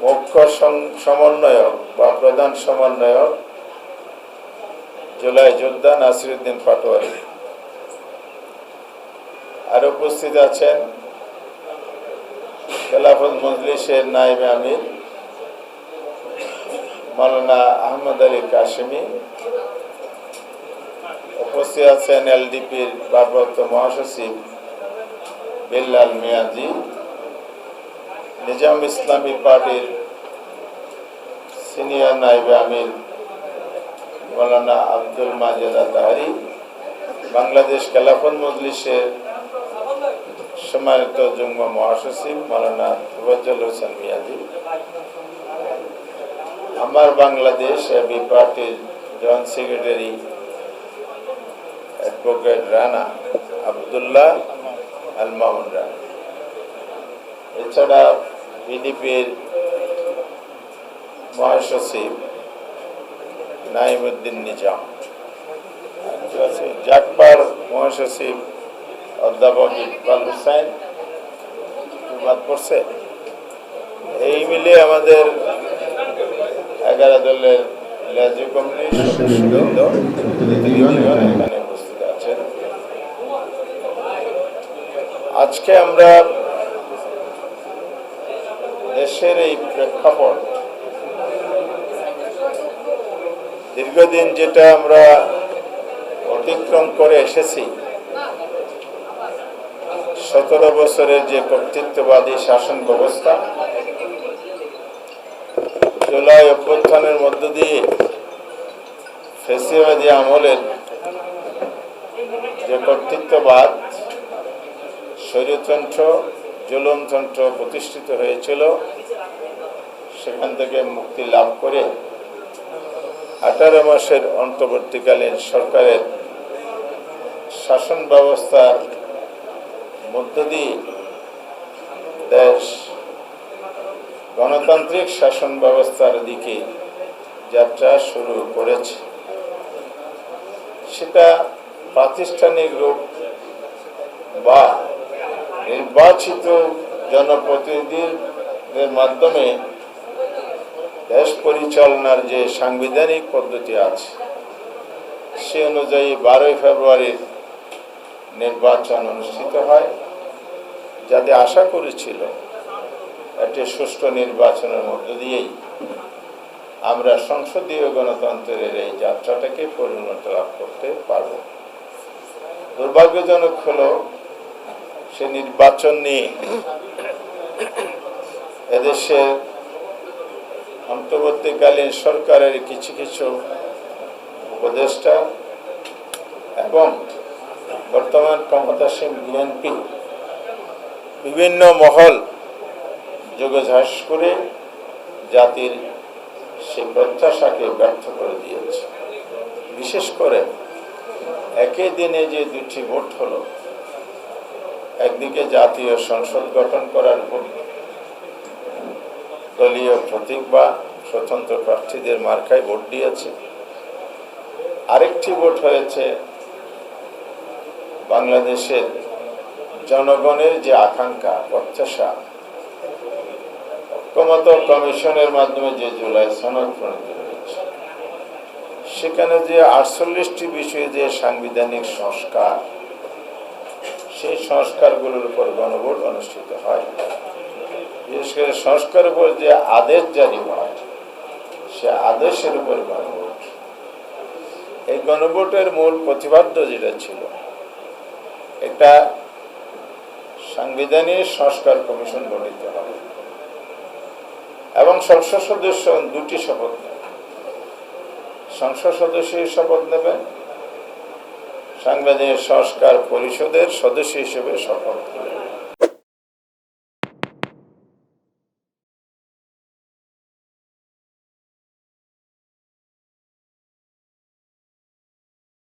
মুখ্য সমন্বয়ক বা প্রধান সমন্বয়ক জুলাই যোদ্ধা নাসিরউদ্দিন পাটোয়ারি। আর উপস্থিত আছেন খেলাফত মজলিসের নায়েব আমির মাওলানা আহমদ আলী কাশেমি। উপস্থিত আছেন এলডিপির ভারপ্রাপ্ত মহাসচিব বিল্লাল মিয়াজি, নিজাম ইসলামী পার্টির সিনিয়র নায়েব আমির মাওলানা আব্দুল মাজেদ আতাহারি, বাংলাদেশ খেলাফত মজলিসের সম্মানিত যুগ্ম মহাসচিব মাওলানা তোফাজ্জল হোসেন মিয়াজি, আমার বাংলাদেশ এবি পার্টির joint secretary advocate Rana Abdullah Al Mamun Rana, এছাড়া বিডিপির মহাসচিব নাইমুদ্দিন নিজাম, জাকবার মহাসচিব অধ্যাপক ইকবাল হুসাইন বাদ পড়ছে। এই মিলে আমাদের 11 দলের লেজি কমিটির সদস্যবৃন্দ এখানে উপস্থিত আছেন। আজকে আমরা দেশের এই প্রেক্ষাপট, দীর্ঘদিন যেটা আমরা অতিক্রম করে এসেছি, 17 বছরের যে কর্তৃত্ববাদী শাসন ব্যবস্থা, জুলাই অভ্যুত্থানের মধ্য দিয়ে ফ্যাসিবাদী আমলের যে কর্তৃত্ববাদ, স্বৈরতন্ত্র, জুলুমতন্ত্র প্রতিষ্ঠিত হয়েছিল, সেখান থেকে মুক্তি লাভ করে 18 মাসের অন্তর্বর্তীকালীন সরকারের শাসন ব্যবস্থার মধ্য দিয়ে দেশ গণতান্ত্রিক শাসন ব্যবস্থার দিকে যাত্রা শুরু করেছে। সেটা প্রাতিষ্ঠানিক রূপ বা নির্বাচিত জনপ্রতিনিধিদের মাধ্যমে দেশ পরিচালনার যে সাংবিধানিক পদ্ধতি আছে, সে অনুযায়ী 12 ফেব্রুয়ারির নির্বাচন অনুষ্ঠিত হয়, যাতে আশা করেছিল একটি সুষ্ঠু নির্বাচনের মধ্য দিয়েই আমরা সংসদীয় গণতন্ত্রের এই যাত্রাটাকে পরিণত লাভ করতে পারব। দুর্ভাগ্যজনক হলো, সে নির্বাচন নিয়ে এদেশের অন্তর্বর্তীকালীন সরকারের কিছু কিছু উপদেষ্টা এবং বর্তমান ক্ষমতাসীন বিএনপি বিভিন্ন মহল যোগসাজশ করে জাতির সেই প্রত্যাশাকে ব্যর্থ করে দিয়েছে। বিশেষ করে একই দিনে যে 2টি ভোট হলো, একদিকে জাতীয় সংসদ গঠন করার ভোট, দলীয় প্রতীক বা স্বতন্ত্র প্রার্থীদের মার্কায় ভোট দিয়েছে। আরেকটি ভোট হয়েছে বাংলাদেশের জনগণের যে আকাঙ্ক্ষা, প্রত্যাশা, ঐক্যমত্য কমিশনের মাধ্যমে যে জুলাই সনদ প্রণীত হয়েছে, সেখানে যে 48টি বিষয়ে যে সাংবিধানিক সংস্কার, সেই সংস্কারগুলোর উপর গণভোট অনুষ্ঠিত হয়। বিশেষ করে সংস্কারের উপর যে আদেশ জারি হয়, সে আদেশের উপর গণভোট। এই গণভোটের মূল প্রতিপাদ্য যেটা ছিল, একটা সাংবিধানিক সংস্কার কমিশন গঠিত হবে এবং সংসদ সদস্য 2টি শপথ নেবে। সংসদ সদস্য শপথ নেবেন, সাংবিধানিক সংস্কার পরিষদের সদস্য হিসেবে শপথ নেবেন।